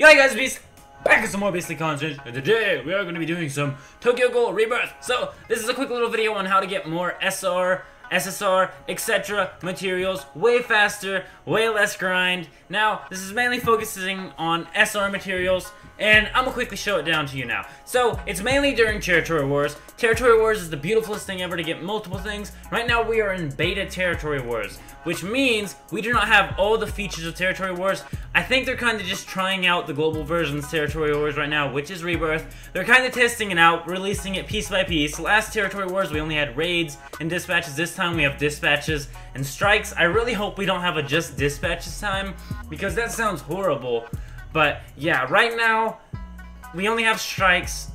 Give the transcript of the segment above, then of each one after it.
Yo guys, Beast back with some more basic content, and today we are going to be doing some Ghoul Re. So this is a quick little video on how to get more SR, SSR, etc. materials way faster, way less grind. Now this is mainly focusing on SR materials, and I'm gonna quickly show it down to you now. So it's mainly during Territory Wars. Territory Wars is the beautifulest thing ever to get multiple things. Right now we are in beta Territory Wars, which means we do not have all the features of Territory Wars. I think they're kind of just trying out the global version's Territory Wars right now, which is Rebirth. They're kind of testing it out, releasing it piece by piece. Last Territory Wars we only had raids and dispatches. This time we have dispatches and strikes. I really hope we don't have a just dispatches time, because that sounds horrible. But yeah, right now we only have strikes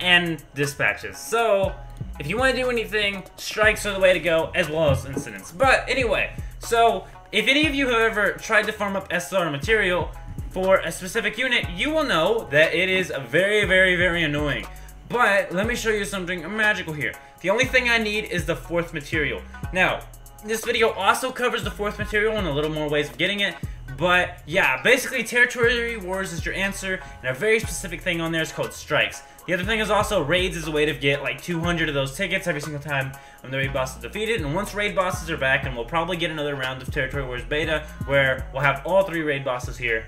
and dispatches. So if you want to do anything, strikes are the way to go, as well as incidents. But anyway, so if any of you have ever tried to farm up SR material for a specific unit, you will know that it is very, very, very annoying. But let me show you something magical here. The only thing I need is the 4th material. Now, this video also covers the 4th material and a little more ways of getting it. But yeah, basically Territory Wars is your answer, and a very specific thing on there is called strikes. The other thing is also raids is a way to get like 200 of those tickets every single time when the raid boss is defeated. And once raid bosses are back, and we'll probably get another round of Territory Wars beta where we'll have all 3 raid bosses here,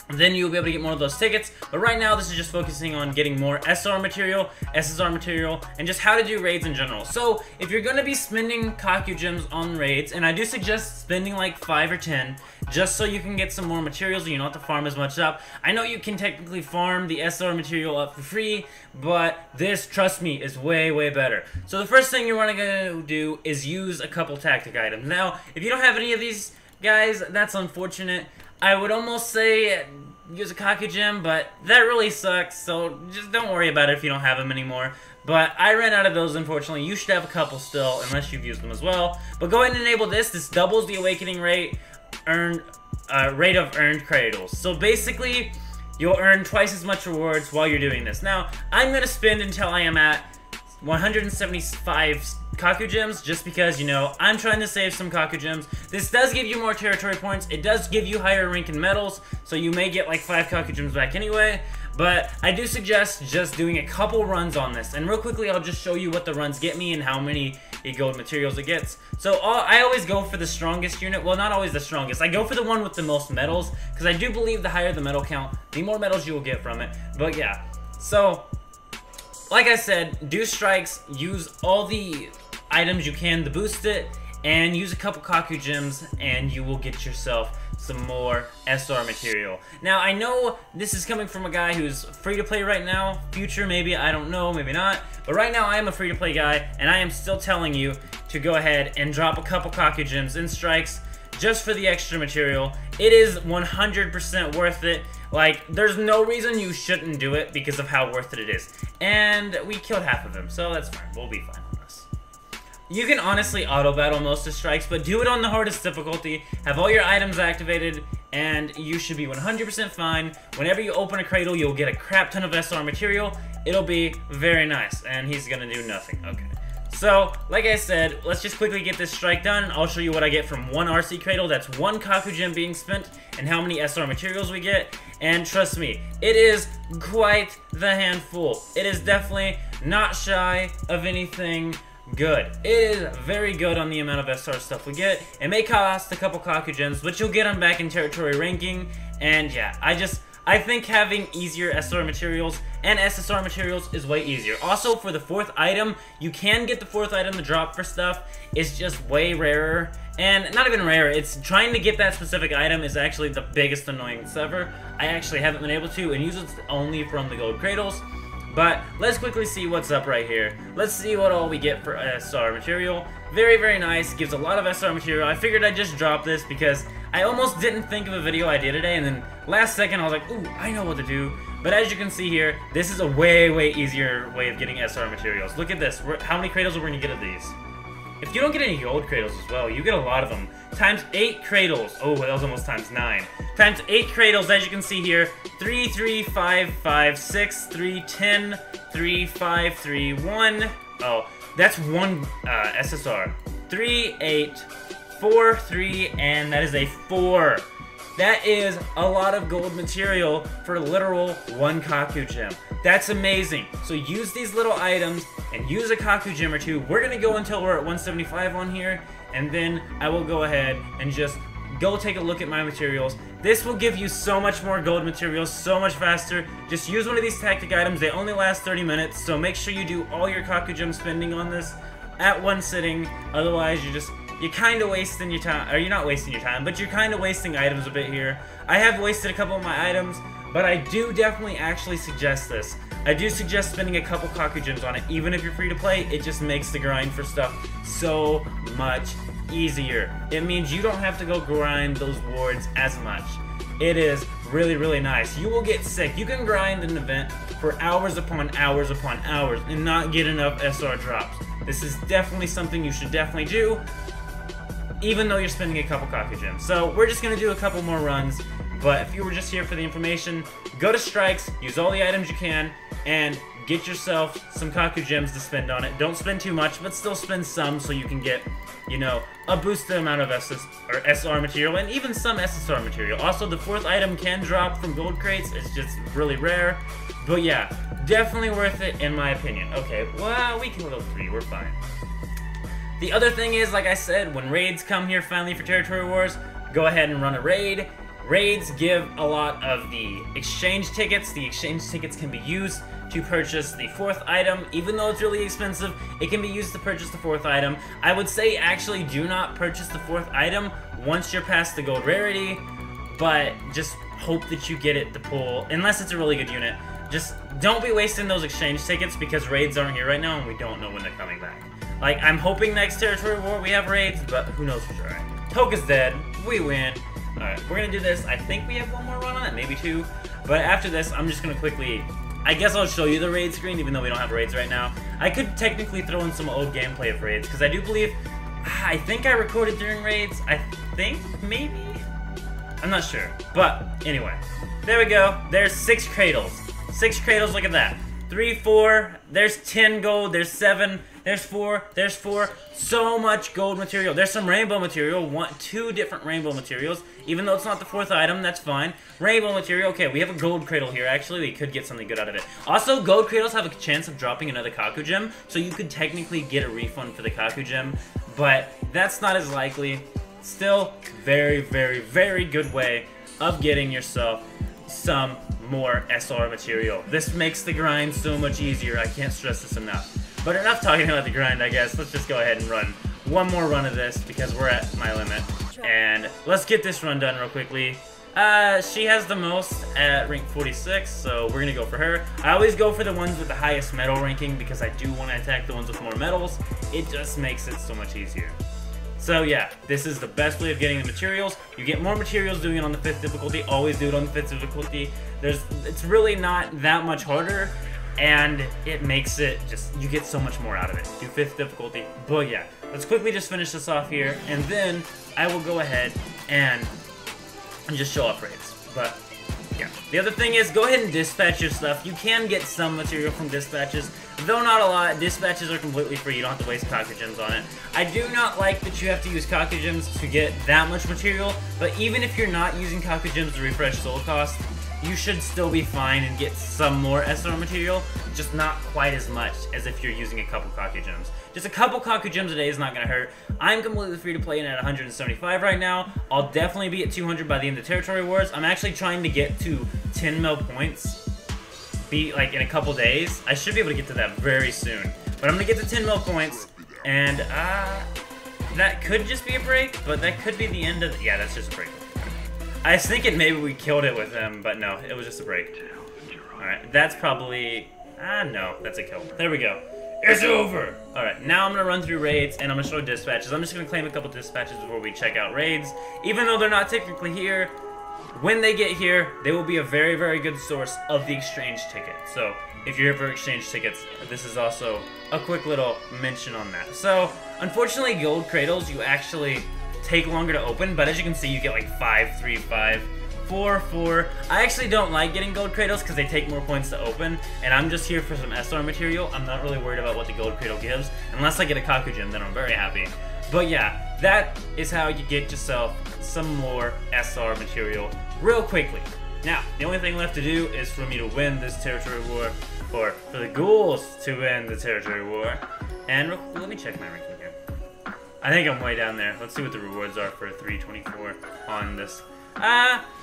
then you'll be able to get more of those tickets. But right now this is just focusing on getting more SR material, SSR material, and just how to do raids in general. So if you're going to be spending Kaku gems on raids, and I do suggest spending like 5 or 10 just so you can get some more materials and you don't have to farm as much up. I know you can technically farm the SR material up for free, but this, trust me, is way, way better. So the first thing you're going to do is use a couple tactic items. Now, if you don't have any of these guys, that's unfortunate. I would almost say use a Kaku gem, but that really sucks, so just don't worry about it if you don't have them anymore. But I ran out of those, unfortunately. You should have a couple still, unless you've used them as well. But go ahead and enable this. This doubles the awakening rate, rate of earned cradles. So basically, you'll earn twice as much rewards while you're doing this. Now, I'm going to spend until I am at 175 Kaku gems, just because, you know, I'm trying to save some Kaku gems. This does give you more territory points. It does give you higher rank in medals, so you may get like 5 Kaku gems back anyway. But I do suggest just doing a couple runs on this. And real quickly, I'll just show you what the runs get me and how many gold materials it gets. So I always go for the strongest unit. Well, not always the strongest. I go for the one with the most medals, because I do believe the higher the medal count, the more medals you will get from it. But yeah, so like I said, do strikes, use all the items you can to boost it, and use a couple Kaku gems, and you will get yourself some more SR material. Now, I know this is coming from a guy who's free to play right now. Future, maybe, I don't know, maybe not. But right now, I am a free to play guy, and I am still telling you to go ahead and drop a couple Kaku gems in strikes just for the extra material. It is 100% worth it. Like, there's no reason you shouldn't do it because of how worth it is. And we killed half of them, so that's fine. We'll be fine on this. You can honestly auto-battle most of strikes, but do it on the hardest difficulty. Have all your items activated, and you should be 100% fine. Whenever you open a cradle, you'll get a crap ton of SR material. It'll be very nice, and he's gonna do nothing. Okay. So, like I said, let's just quickly get this strike done. I'll show you what I get from one RC cradle. That's 1 Kaku gem being spent, and how many SR materials we get. And trust me, it is quite the handful. It is definitely not shy of anything good. It is very good on the amount of SR stuff we get. It may cost a couple Kaku gems, but you'll get them back in territory ranking. And yeah, I think having easier SR materials and SSR materials is way easier. Also, for the 4th item, you can get the 4th item to drop for stuff. It's just way rarer. And not even rare, it's trying to get that specific item is actually the biggest annoyance ever. I actually haven't been able to, and use it only from the gold cradles. But let's quickly see what's up right here. Let's see what all we get for SR material. Very, very nice. Gives a lot of SR material. I figured I'd just drop this because I almost didn't think of a video idea today, and then last second I was like, ooh, I know what to do. But as you can see here, this is a way, way easier way of getting SR materials. Look at this. How many cradles are we going to get of these? If you don't get any gold cradles as well, you get a lot of them. Times 8 cradles. Oh, that was almost times 9. Times 8 cradles, as you can see here. 3, 3, 5, 5, 6, 3, 10, 3, 5, 3, 1. Oh, that's 1 SSR. 3, 8, 4, 3, and that is a 4 That is a lot of gold material for literal one Kaku gem. That's amazing. So use these little items and use a Kaku gem or two. We're gonna go until we're at 175 on here, and then I will go ahead and just go take a look at my materials. This will give you so much more gold materials so much faster. Just use one of these tactic items. They only last 30 minutes, so make sure you do all your Kaku gem spending on this at one sitting. Otherwise, you're kind of wasting your time, or you're not wasting your time, but you're kind of wasting items a bit here. I have wasted a couple of my items, but I do definitely actually suggest this. I do suggest spending a couple Kaku gems on it, even if you're free to play. It just makes the grind for stuff so much easier. It means you don't have to go grind those wards as much. It is really, really nice. You will get sick. You can grind an event for hours upon hours upon hours and not get enough SR drops. This is definitely something you should definitely do, even though you're spending a couple Kaku gems. So we're just going to do a couple more runs, but if you were just here for the information, go to strikes, use all the items you can, and get yourself some Kaku gems to spend on it. Don't spend too much, but still spend some so you can get, you know, a boosted amount of SR material, and even some SSR material. Also, the 4th item can drop from gold crates. It's just really rare. But yeah, definitely worth it in my opinion. Okay, well, we can level 3. We're fine. The other thing is, like I said, when raids come here finally for Territory Wars, go ahead and run a raid. Raids give a lot of the exchange tickets. The exchange tickets can be used to purchase the 4th item. Even though it's really expensive, it can be used to purchase the 4th item. I would say actually do not purchase the 4th item once you're past the gold rarity, but just hope that you get it to pull, unless it's a really good unit. Just don't be wasting those exchange tickets because raids aren't here right now and we don't know when they're coming back. Like, I'm hoping next Territory War we have raids, but who knows for sure. Alright, Toka's dead. We win. Alright, we're gonna do this. I think we have one more run on it, maybe 2. But after this, I'm just gonna quickly... I guess I'll show you the raid screen, even though we don't have raids right now. I could technically throw in some old gameplay of raids, because I do believe... I think I recorded during raids. I think, maybe? I'm not sure. But, anyway. There we go. There's 6 cradles. 6 cradles, look at that. 3, 4, there's 10 gold, there's 7, there's 4, there's 4. So much gold material. There's some rainbow material, 2 different rainbow materials. Even though it's not the 4th item, that's fine. Rainbow material, okay, we have a gold cradle here, actually. We could get something good out of it. Also, gold cradles have a chance of dropping another Kaku gem, so you could technically get a refund for the Kaku gem, but that's not as likely. Still, very, very, very good way of getting yourself some more SR material. This makes the grind so much easier. I can't stress this enough. But enough talking about the grind, I guess. Let's just go ahead and run one more run of this because we're at my limit. And let's get this run done real quickly. She has the most at rank 46, so we're gonna go for her. I always go for the ones with the highest medal ranking because I do want to attack the ones with more medals. It just makes it so much easier. So yeah, this is the best way of getting the materials. You get more materials doing it on the 5th difficulty. Always do it on the 5th difficulty. It's really not that much harder, and it makes it just, you get so much more out of it. Do 5th difficulty. But yeah, let's quickly just finish this off here, and then I will go ahead and just show off raids. But yeah, the other thing is go ahead and dispatch your stuff. You can get some material from dispatches, though not a lot. Dispatches are completely free. You don't have to waste Kaku gems on it. I do not like that you have to use Kaku gems to get that much material, but even if you're not using Kaku gems to refresh soul cost, you should still be fine and get some more SR material, just not quite as much as if you're using a couple Kaku gems. Just a couple Kaku gems a day is not going to hurt. I'm completely free to play in at 175 right now. I'll definitely be at 200 by the end of Territory Wars. I'm actually trying to get to 10 mil points, like in a couple days. I should be able to get to that very soon. But I'm going to get to 10 mil points, and that could just be a break, but that could be the end of... Yeah, that's just a break. I was thinking maybe we killed it with him, but no, it was just a break. Alright, that's probably... no, that's a kill. There we go. It's over! Alright, now I'm going to run through raids, and I'm going to show dispatches. I'm just going to claim a couple dispatches before we check out raids. Even though they're not technically here, when they get here, they will be a very, very good source of the exchange ticket. So, if you're here for exchange tickets, this is also a quick little mention on that. So, unfortunately, gold cradles, you actually take longer to open, but as you can see, you get like 5, 3, 5, 4, 4. I actually don't like getting gold cradles because they take more points to open, and I'm just here for some SR material. I'm not really worried about what the gold cradle gives. Unless I get a Kaku gem, then I'm very happy. But yeah, that is how you get yourself some more SR material real quickly. Now, the only thing left to do is for me to win this territory war, or for the ghouls to win the territory war. And let me check my ranking here. I think I'm way down there. Let's see what the rewards are for 324 on this.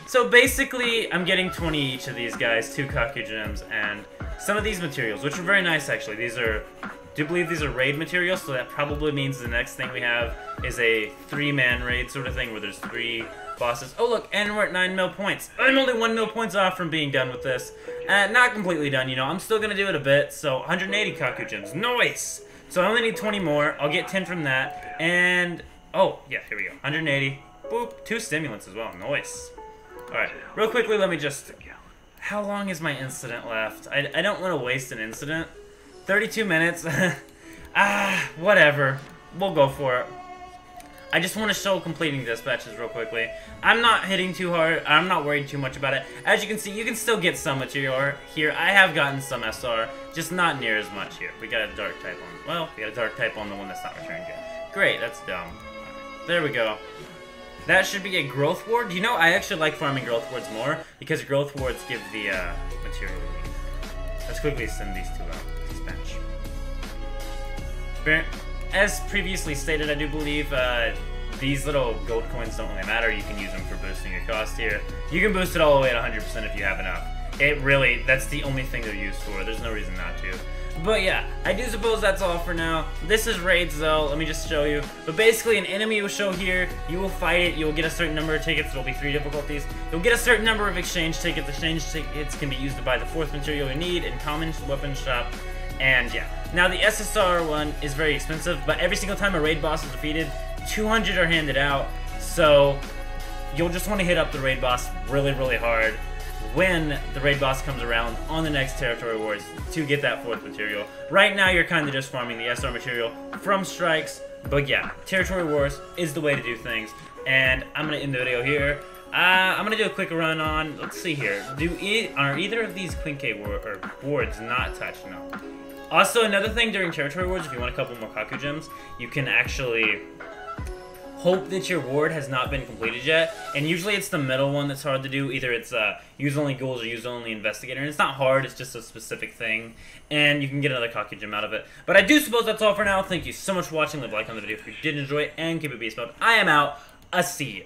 So basically, I'm getting 20 each of these guys, 2 Kaku gems, and some of these materials, which are very nice actually. These are, I do believe these are raid materials, so that probably means the next thing we have is a 3-man raid sort of thing where there's 3 bosses. Oh look, and we're at 9 mil points. I'm only 1 mil points off from being done with this. Not completely done, you know, I'm still gonna do it a bit, so 180 Kaku gems, nice! So I only need 20 more, I'll get 10 from that, and, oh, yeah, here we go, 180, boop, 2 stimulants as well, nice. Alright, real quickly, let me just... How long is my incident left? I don't want to waste an incident. 32 minutes. Whatever. We'll go for it. I just want to show completing dispatches real quickly. I'm not hitting too hard. I'm not worried too much about it. As you can see, you can still get some material here. I have gotten some SR, just not near as much here. We got a dark type on... Well, we got a dark type on the one that's not returned yet. Great, that's dumb. There we go. That should be a growth ward. You know, I actually like farming growth wards more because growth wards give the material we need. Let's quickly send these two out to bench. As previously stated, I do believe these little gold coins don't really matter. You can use them for boosting your cost here. You can boost it all the way at 100% if you have enough. It really, that's the only thing they're used for. There's no reason not to. But yeah, I do suppose that's all for now. This is raids though, let me just show you. But basically an enemy will show here, you will fight it, you will get a certain number of tickets, there will be 3 difficulties. You'll get a certain number of exchange tickets. Exchange tickets can be used to buy the 4th material you need in common weapon shop. And yeah, now the SSR one is very expensive, but every single time a raid boss is defeated, 200 are handed out. So you'll just want to hit up the raid boss really, really hard when the raid boss comes around on the next territory wars to get that 4th material. Right now you're kind of just farming the SR material from strikes, but yeah, territory wars is the way to do things. And I'm going to end the video here. I'm going to do a quick run on, let's see here, are either of these Quinque wards not touched? No. Also, another thing during territory wars, if you want a couple more Kaku gems, you can actually hope that your ward has not been completed yet, and usually it's the middle one that's hard to do. Either it's use only ghouls or use only investigator, and it's not hard, it's just a specific thing, and you can get another Kaku gem out of it. But I do suppose that's all for now. Thank you so much for watching. Leave a like on the video if you did enjoy it, and keep it beast mode. I am out. I'll see you.